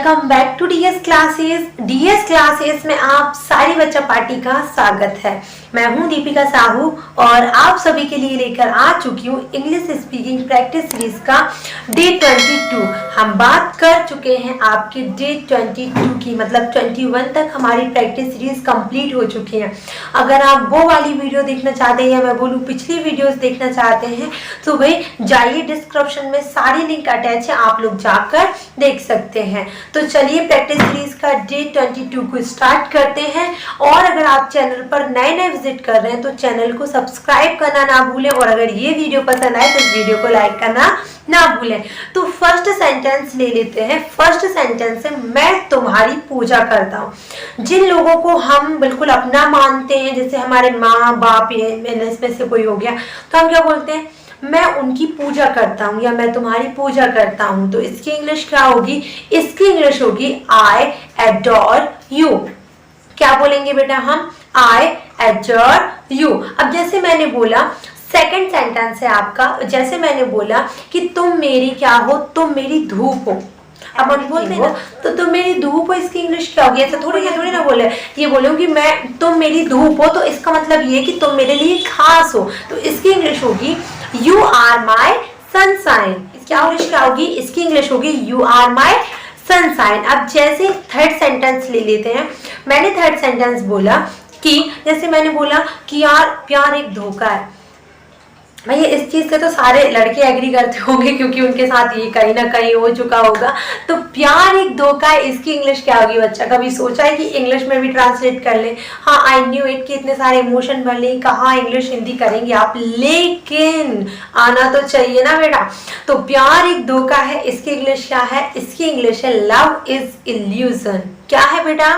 Welcome back to DS classes. DS classes में आप सारी बच्चा पार्टी का स्वागत है। मैं हूं दीपिका साहू और आप सभी के लिए लेकर आ चुकी हूं इंग्लिश स्पीकिंग प्रैक्टिस सीरीज का डे 22। हम बात कर चुके हैं आपके डे 22 की, मतलब 21 तक हमारी प्रैक्टिस सीरीज कंप्लीट हो चुकी है। अगर आप वो वाली वीडियो देखना चाहते हैं या मैं बोलूँ पिछली वीडियोस देखना चाहते हैं तो भाई जाइए, डिस्क्रिप्शन में सारी लिंक अटैच है, आप लोग जाकर देख सकते हैं। तो चलिए प्रैक्टिस सीरीज का डे 22 को स्टार्ट करते हैं। और अगर आप चैनल पर नए विजिट कर रहे हैं तो चैनल को सब्सक्राइब करना ना भूलें, और अगर ये वीडियो पसंद आए तो इस वीडियो को लाइक करना ना भूलें। तो फर्स्ट सेंटेंस ले लेते हैं। फर्स्ट सेंटेंस है, मैं तुम्हारी पूजा करता हूँ। जिन लोगों को हम बिल्कुल अपना मानते हैं, जैसे हमारे माँ बाप इसमें से कोई हो गया, तो हम क्या बोलते हैं, मैं उनकी पूजा करता हूँ या मैं तुम्हारी पूजा करता हूँ। तो इसकी इंग्लिश क्या होगी? इसकी इंग्लिश होगी आई एडोर यू। क्या बोलेंगे बेटा हम? आई एडोर यू। अब जैसे मैंने बोला, सेकंड सेंटेंस है आपका, जैसे मैंने बोला कि तुम मेरी क्या हो, तुम मेरी धूप हो। अब हम बोलते हैं ना, तो तुम मेरी धूप हो, इसकी इंग्लिश क्या होगी? ऐसा थोड़ी ना बोले, ये बोलूंगी मैं तुम मेरी धूप हो, तो इसका मतलब ये कि तुम मेरे लिए खास हो। तो इसकी इंग्लिश होगी यू आर माई सनशाइन। क्या इंग्लिश क्या होगी? इसकी इंग्लिश होगी यू आर माई सनशाइन। अब जैसे थर्ड सेंटेंस ले लेते हैं। मैंने थर्ड सेंटेंस बोला कि जैसे मैंने बोला कि यार प्यार एक धोखा है। भाई इस चीज से तो सारे लड़के एग्री करते होंगे क्योंकि उनके साथ ये कहीं ना कहीं हो चुका होगा। तो प्यार एक धोखा है, इसकी इंग्लिश क्या होगी? बच्चा कभी सोचा है कि इंग्लिश में भी ट्रांसलेट कर ले? हाँ, आई न्यू इट कि इतने सारे इमोशन भर ले, कहाँ इंग्लिश हिंदी करेंगे आप, लेकिन आना तो चाहिए ना बेटा। तो प्यार एक धोखा है, इसकी इंग्लिश क्या है? इसकी इंग्लिश है लव इज इल्यूजन। क्या है बेटा?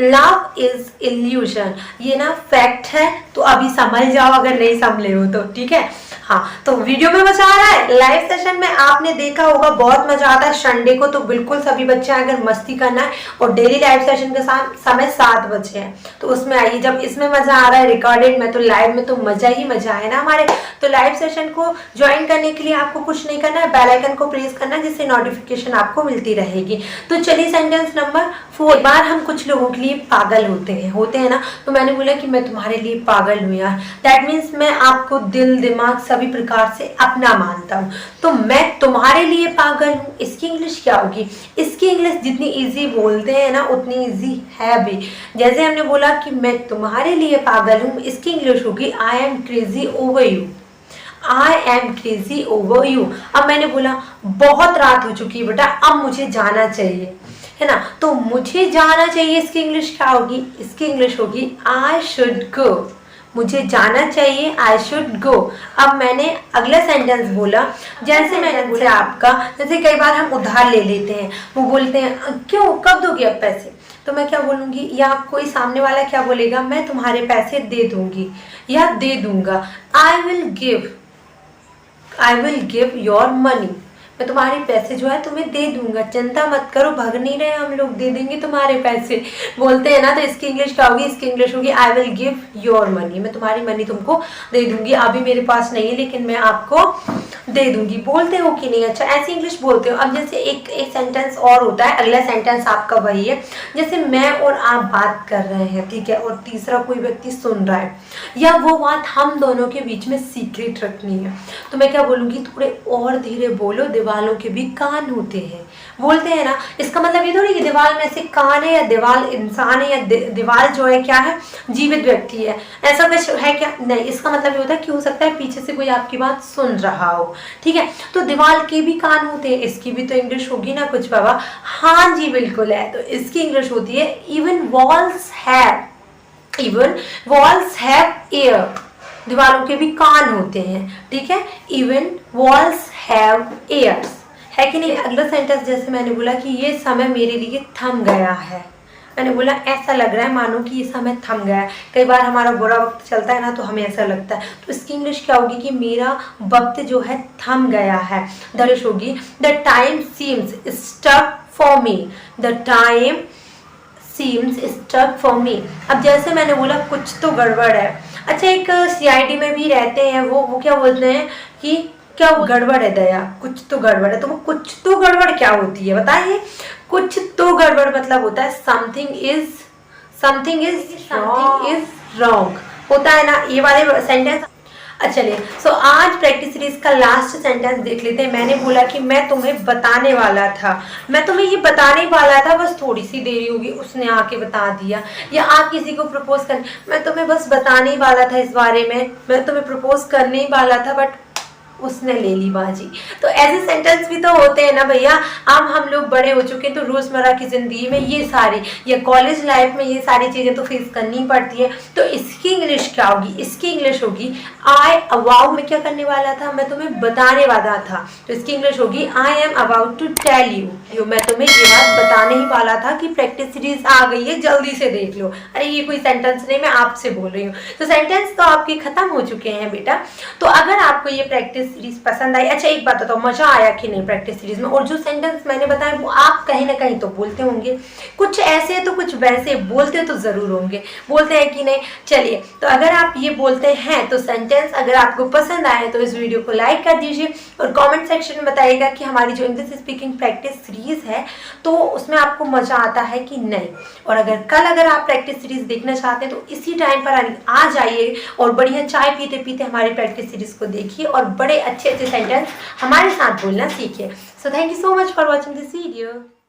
Love is illusion. ये ना फैक्ट है, तो अभी समझ जाओ अगर नहीं समझे हो तो, ठीक है। हाँ, तो वीडियो में मजा आ रहा है। लाइव सेशन में आपने देखा होगा बहुत मजा आता है संडे को, तो बिल्कुल सभी बच्चे अगर मस्ती करना है, और डेली लाइव सेशन का समय 7 बजे है, तो उसमें आइए। जब इसमें मजा आ रहा है रिकॉर्डेड में, तो लाइव में तो मजा ही मजा है ना हमारे। तो लाइव सेशन को ज्वाइन करने के लिए आपको कुछ नहीं करना है, बेल आइकन को प्रेस करना है, जिससे नोटिफिकेशन आपको मिलती रहेगी। तो चलिए सेंटेंस नंबर 4। बार हम कुछ लोगों के लिए पागल होते हैं ना। तो मैंने बोला कि मैं तुम्हारे लिए पागल हूँ यार, दैट मीन्स मैं आपको दिल दिमाग सभी प्रकार से अपना मानता हूँ। तो मैं तुम्हारे लिए पागल हूँ, इसकी इंग्लिश क्या होगी? इसकी इंग्लिश जितनी इजी बोलते हैं ना उतनी इजी है भी। जैसे हमने बोला कि मैं तुम्हारे लिए पागल हूँ, इसकी इंग्लिश होगी I am crazy over you. I am crazy over you. अब मैंने बोला बहुत रात हो चुकी है बेटा, अब मुझे जाना चाहिए, है ना। तो मुझे जाना चाहिए, इसकी इंग्लिश क्या होगी? इसकी इंग्लिश होगी आई शुड गो। मुझे जाना चाहिए, आई शुड गो। अब मैंने अगला सेंटेंस बोला, जैसे मैंने बोला आपका, जैसे कई बार हम उधार ले लेते हैं, वो बोलते हैं क्यों, कब दोगे अब पैसे? तो मैं क्या बोलूंगी, या कोई सामने वाला क्या बोलेगा, मैं तुम्हारे पैसे दे दूंगी या दे दूंगा। I will give your money. मैं तुम्हारे पैसे जो है तुम्हें दे दूंगा, चिंता मत करो, भाग नहीं रहे हम लोग, दे देंगे तुम्हारे पैसे, बोलते हैं ना। तो इसकी इंग्लिश क्या होगी? इसकी इंग्लिश होगी I will give your money. मैं तुम्हारी मनी तुमको दे दूंगी, अभी मेरे पास नहीं है लेकिन मैं आपको दे दूंगी। बोलते हो कि नहीं? अच्छा, ऐसी इंग्लिश बोलते हो। अब जैसे एक सेंटेंस और होता है, अगला सेंटेंस आपका वही है, जैसे मैं और आप बात कर रहे हैं, ठीक है, और तीसरा कोई व्यक्ति सुन रहा है, या वो बात हम दोनों के बीच में सीक्रेट रखनी है। तो मैं क्या बोलूंगी, थोड़े और धीरे बोलो, दीवालों के भी कान होते हैं, बोलते हैं ना। इसका मतलब ये थोड़ी कि दीवार में से कान है, या दीवार इंसान है, या दीवार जो है क्या है, जीवित व्यक्ति है, ऐसा कुछ है क्या? नहीं, इसका मतलब ये होता है कि हो सकता है पीछे से कोई आपकी बात सुन रहा हो, ठीक है। तो दीवार के भी कान होते हैं, इसकी भी तो इंग्लिश होगी ना कुछ बाबा। हाँ जी बिल्कुल है। तो इसकी इंग्लिश होती है इवन वॉल्स हैव एयर। दीवारों के भी कान होते हैं, ठीक है। इवन वॉल्स हैव एयर्स, है कि नहीं? अगला सेंटेंस जैसे मैंने बोला कि ये समय मेरे लिए थम गया है। मैंने बोला ऐसा लग रहा है मानो कि ये समय थम गया है। कई बार हमारा बुरा वक्त चलता है ना, तो हमें ऐसा लगता है। तो इसकी इंग्लिश क्या होगी कि मेरा वक्त जो है थम गया है। इंग्लिश होगी the time seems stuck for me. The time seems stuck for me. अब जैसे मैंने बोला कुछ तो गड़बड़ है। अच्छा, एक सीआईडी में भी रहते हैं वो क्या बोलते हैं कि क्या गड़बड़ है दया, कुछ तो गड़बड़ है। तो वो कुछ तो गड़बड़ क्या होती है बताइए? कुछ तो गड़बड़ मतलब होता है समथिंग इज रॉन्ग, होता है ना ये वाले सेंटेंस। चलिए सो आज प्रैक्टिस सीरीज का लास्ट सेंटेंस देख लेते हैं। मैंने बोला कि मैं तुम्हें बताने वाला था, मैं तुम्हें ये बताने वाला था, बस थोड़ी सी देरी होगी उसने आके बता दिया। या आप किसी को प्रपोज कर, मैं तुम्हें बस बताने ही वाला था इस बारे में, मैं तुम्हें प्रपोज करने ही वाला था बट उसने ले ली बाजी। तो ऐसे सेंटेंस भी तो होते हैं ना भैया। अब हम लोग बड़े हो चुके हैं तो रोजमर्रा की जिंदगी में ये सारी, या कॉलेज लाइफ में ये सारी चीजें तो फेस करनी पड़ती है। तो इसकी इंग्लिश क्या होगी? इसकी इंग्लिश होगी आई अबाउट, मैं क्या करने वाला था, मैं तुम्हें बताने वाला था। तो इसकी इंग्लिश होगी I am about to tell you, मैं तुम्हें ये बात बताने ही वाला था कि प्रैक्टिस सीरीज आ गई है, जल्दी से देख लो। अरे ये कोई सेंटेंस नहीं, मैं आपसे बोल रही हूँ। तो सेंटेंस तो आपके खत्म हो चुके हैं बेटा। तो अगर आपको ये प्रैक्टिस सीरीज पसंद आई, अच्छा एक बात बताओ, मजा आया कि नहीं प्रैक्टिस सीरीज में? और जो सेंटेंस मैंने बताया वो आप कहीं ना कहीं तो बोलते होंगे, कुछ ऐसे तो कुछ वैसे, बोलते तो जरूर होंगे, बोलते हैं कि नहीं? चलिए तो अगर आप ये बोलते हैं तो सेंटेंस अगर आपको पसंद आए तो इस वीडियो को लाइक कर दीजिए और कमेंट सेक्शन में बताइएगा कि हमारी जो इंग्लिश स्पीकिंग प्रैक्टिस सीरीज है तो उसमें आपको मजा आता है कि नहीं। और अगर आप प्रैक्टिस सीरीज देखना चाहते हैं तो इसी टाइम पर आ जाइए और बढ़िया चाय पीते पीते हमारी प्रैक्टिस सीरीज को देखिए और बड़े अच्छे अच्छे सेंटेंस हमारे साथ बोलना सीखिए। So thank you so much for watching this video.